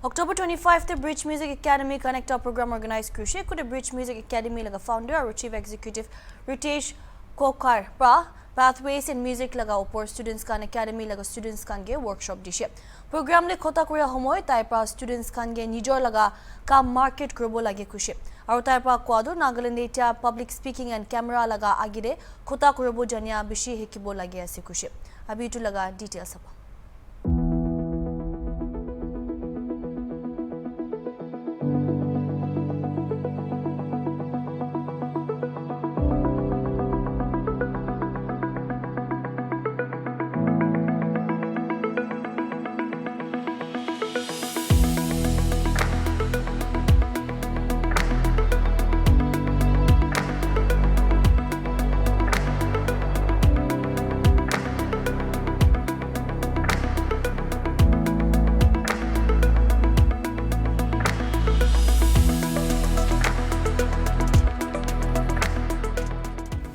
October 25 the Bridge Music Academy Connector program organized Krushe could the Bridge Music Academy like a founder or chief executive Ritesh Kokar pra Pathways in Music laga upor students kan academy laga students kan ge workshop dishe program le khota koria homoy tai pra students kan ge nijor laga kam market krobo lage kushe aru tai pra kwado Nagaland eta public speaking and camera laga agire khota korobo jania bishi hekibo lage ase kushe abi tu laga details apa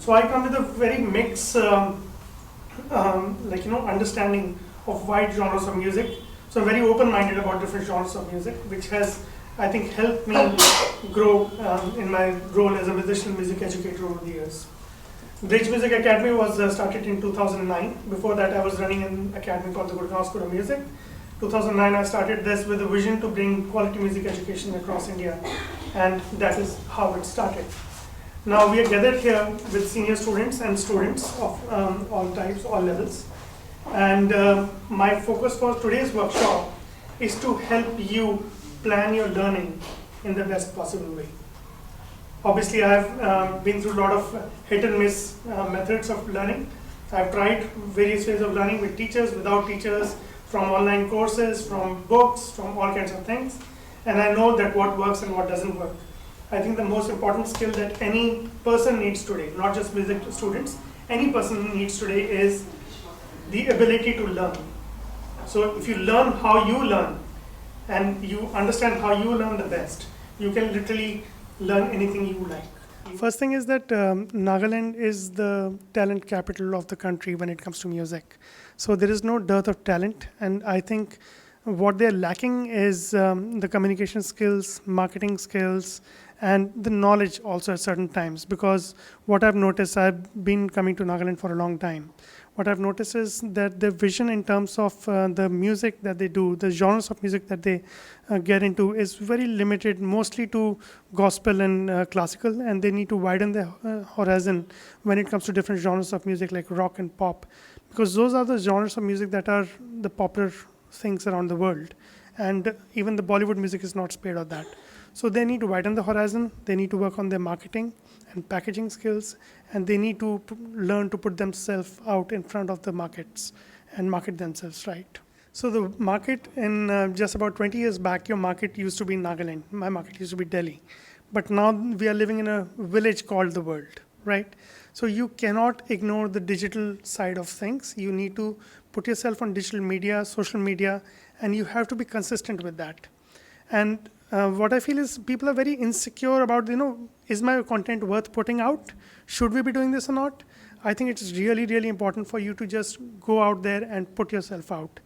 So I come with a very mixed, understanding of wide genres of music. So I'm very open-minded about different genres of music, which has, I think, helped me grow in my role as a musician music educator over the years. Bridge Music Academy was started in 2009. Before that, I was running an academy called the Gurgaon School of Music. 2009, I started this with a vision to bring quality music education across India, and that is how it started. Now we are gathered here with senior students and students of all types, all levels. And my focus for today's workshop is to help you plan your learning in the best possible way. Obviously, I've been through a lot of hit and miss methods of learning. I've tried various ways of learning with teachers, without teachers, from online courses, from books, from all kinds of things. And I know that what works and what doesn't work. I think the most important skill that any person needs today, not just music students, any person needs today is the ability to learn. So if you learn how you learn and you understand how you learn the best, you can literally learn anything you like. First thing is that Nagaland is the talent capital of the country when it comes to music. So there is no dearth of talent, and I think what they're lacking is the communication skills, marketing skills, and the knowledge also at certain times. Because what I've noticed, I've been coming to Nagaland for a long time. What I've noticed is that the vision in terms of the music that they do, the genres of music that they get into is very limited, mostly to gospel and classical, and they need to widen their horizon when it comes to different genres of music like rock and pop, because those are the genres of music that are the popular things around the world, and even the Bollywood music is not spared of that. So they need to widen the horizon, they need to work on their marketing and packaging skills, and they need to learn to put themselves out in front of the markets and market themselves right. So the market in just about 20 years back, your market used to be Nagaland, my market used to be Delhi. But now we are living in a village called the world, right? So you cannot ignore the digital side of things. You need to put yourself on digital media, social media, and you have to be consistent with that. And what I feel is people are very insecure about, is my content worth putting out? Should we be doing this or not? I think it's really, really important for you to just go out there and put yourself out.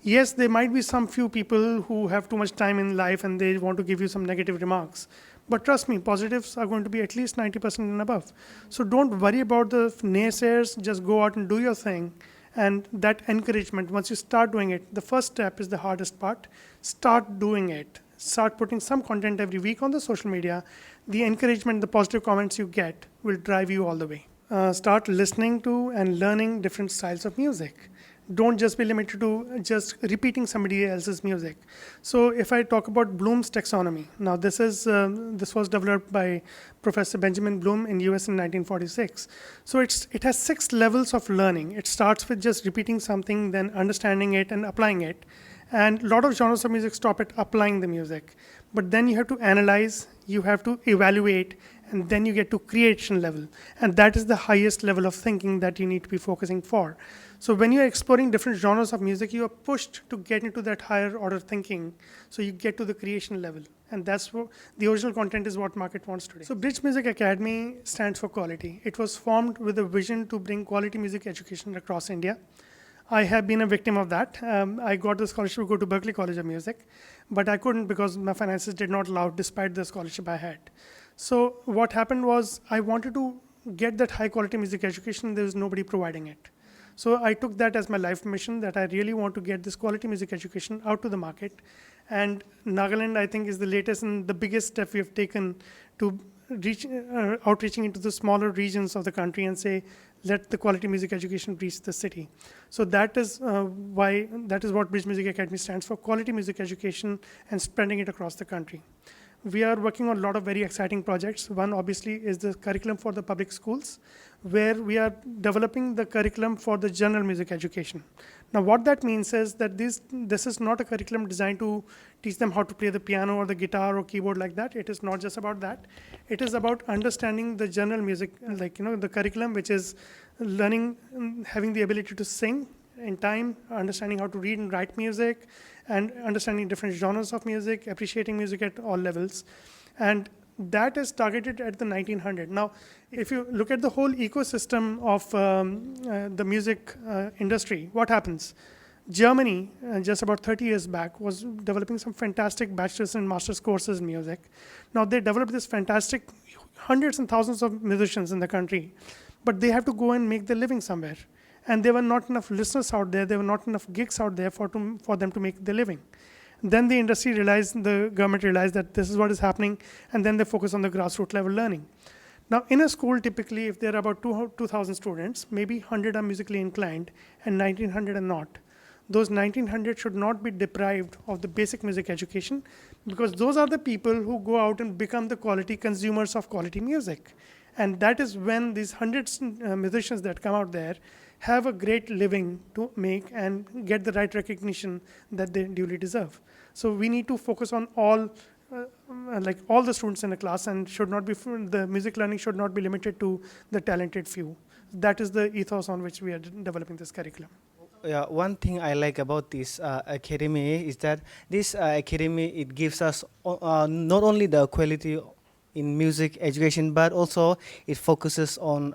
Yes, there might be some few people who have too much time in life and they want to give you some negative remarks. But trust me, positives are going to be at least 90% and above. So don't worry about the naysayers, just go out and do your thing. And that encouragement, once you start doing it, the first step is the hardest part. Start doing it. Start putting some content every week on the social media. The encouragement, the positive comments you get will drive you all the way. Start listening to and learning different styles of music. Don't just be limited to just repeating somebody else's music. So if I talk about Bloom's taxonomy, now this was developed by Professor Benjamin Bloom in US in 1946. So it has 6 levels of learning. It starts with just repeating something, then understanding it and applying it. And a lot of genres of music stop at applying the music. But then you have to analyze, you have to evaluate, and then you get to creation level. And that is the highest level of thinking that you need to be focusing for. So when you're exploring different genres of music, you are pushed to get into that higher order thinking. So you get to the creation level. And that's what the original content is what market wants today. So Bridge Music Academy stands for quality. It was formed with a vision to bring quality music education across India. I have been a victim of that. I got the scholarship to go to Berklee College of Music, but I couldn't because my finances did not allow, despite the scholarship I had. So what happened was I wanted to get that high quality music education. There was nobody providing it. So I took that as my life mission, that I really want to get this quality music education out to the market. And Nagaland, I think, is the latest and the biggest step we have taken to reach, outreaching into the smaller regions of the country and say, let the quality music education reach the city. So that is that is what Bridge Music Academy stands for, quality music education and spreading it across the country. We are working on a lot of very exciting projects. One obviously is the curriculum for the public schools, where we are developing the curriculum for the general music education. Now what that means is that this is not a curriculum designed to teach them how to play the piano or the guitar or keyboard like that. It is not just about that. It is about understanding the general music, like the curriculum, which is learning, having the ability to sing in time, understanding how to read and write music, and understanding different genres of music, appreciating music at all levels. And that is targeted at the 1900. Now, if you look at the whole ecosystem of the music industry, what happens? Germany, just about 30 years back, was developing some fantastic bachelor's and master's courses in music. Now, they developed this fantastic hundreds and thousands of musicians in the country, but they have to go and make their living somewhere. And there were not enough listeners out there, there were not enough gigs out there for them to make their living. Then the industry realized, the government realized that this is what is happening, and then they focus on the grassroots level learning. Now, in a school, typically, if there are about 2,000 students, maybe 100 are musically inclined, and 1,900 are not. Those 1,900 should not be deprived of the basic music education, because those are the people who go out and become the quality consumers of quality music. And that is when these hundreds musicians that come out there have a great living to make and get the right recognition that they duly deserve. So we need to focus on all the students in a class, and should not be, the music learning should not be limited to the talented few. That is the ethos on which we are developing this curriculum. Yeah, one thing I like about this academy is that this academy, it gives us not only the quality in music education, but also it focuses on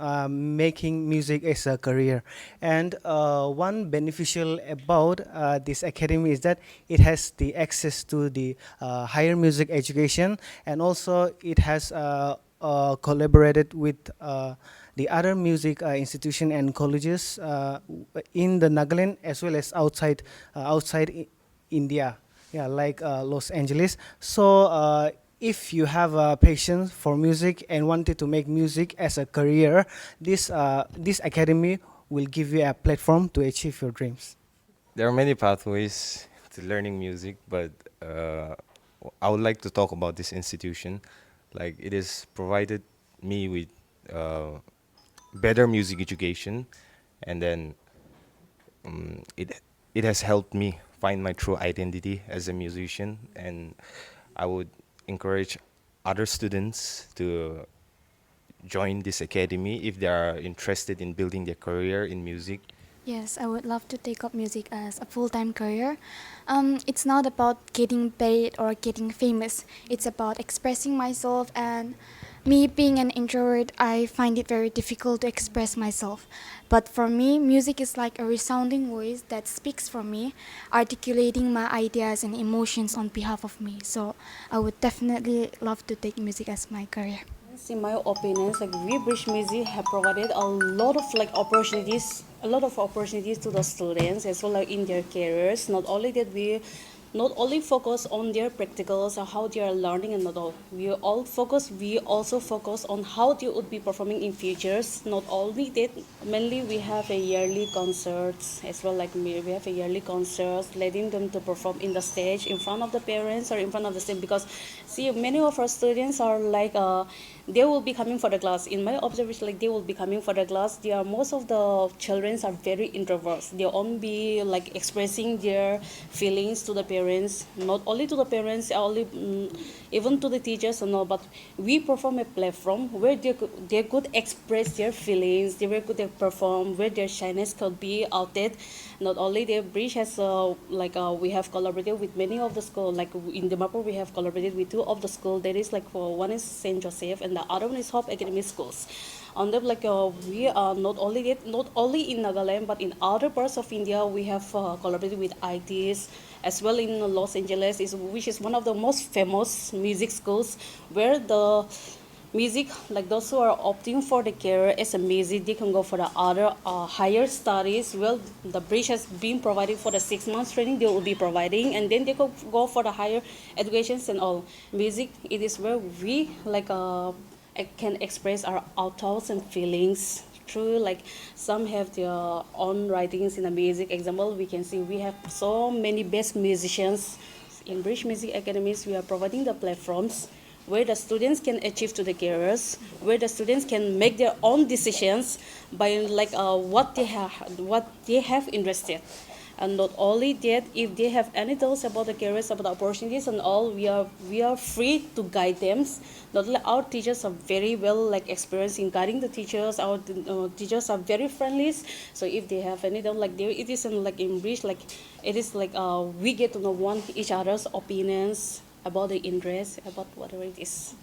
making music as a career. And one beneficial about this academy is that it has the access to the higher music education, and also it has collaborated with the other music institution and colleges in the Nagaland as well as outside India, yeah, like Los Angeles. So if you have a passion for music and wanted to make music as a career, this academy will give you a platform to achieve your dreams. There are many pathways to learning music, but I would like to talk about this institution. Like, it has provided me with better music education, and then it has helped me find my true identity as a musician. And I would encourage other students to join this academy if they are interested in building their career in music. Yes, I would love to take up music as a full-time career. It's not about getting paid or getting famous. It's about expressing myself, and me being an introvert, I find it very difficult to express myself. But for me, music is like a resounding voice that speaks for me, articulating my ideas and emotions on behalf of me. So I would definitely love to take music as my career. In my opinion, like we Bridge Music have provided a lot of opportunities to the students as well in their careers. Not only that, we not only focus on their practicals or how they are learning, and not all. We also focus on how they would be performing in futures. Not only that, mainly we have a yearly concerts as well. We have a yearly concerts, letting them to perform in the stage in front of the parents or in front of the students. Because see, many of our students are they will be coming for the class. In my observation, they will be coming for the class. Most of the children are very introverts. They won't be expressing their feelings to the parents. Not only to the parents, even to the teachers. No, but we perform a platform where they could express their feelings. They could perform where their shyness could be outed. Not only the Bridge has we have collaborated with many of the school. Like in Dimapur, we have collaborated with two of the school. There is one is Saint Joseph and the other one is Hope Academy schools. On them we are not only in Nagaland but in other parts of India we have collaborated with ITs as well in Los Angeles, which is one of the most famous music schools where the music, like those who are opting for the career as a music, they can go for the other higher studies. Well, the Bridge has been provided for the 6 months training they will be providing, and then they could go for the higher educations and all. Music, it is where we can express our thoughts and feelings through some have their own writings in the music. Example, we can see we have so many best musicians in Bridge Music Academies. We are providing the platforms where the students can achieve to the careers, where the students can make their own decisions by what they have interested. And not only that, if they have any doubts about the careers, about the opportunities and all, we are free to guide them. Not only our teachers are very well experienced in guiding the teachers. Our teachers are very friendly. So if they have any doubt, it isn't in Bridge, it is we get to know each other's opinions about the interest, about whatever it is.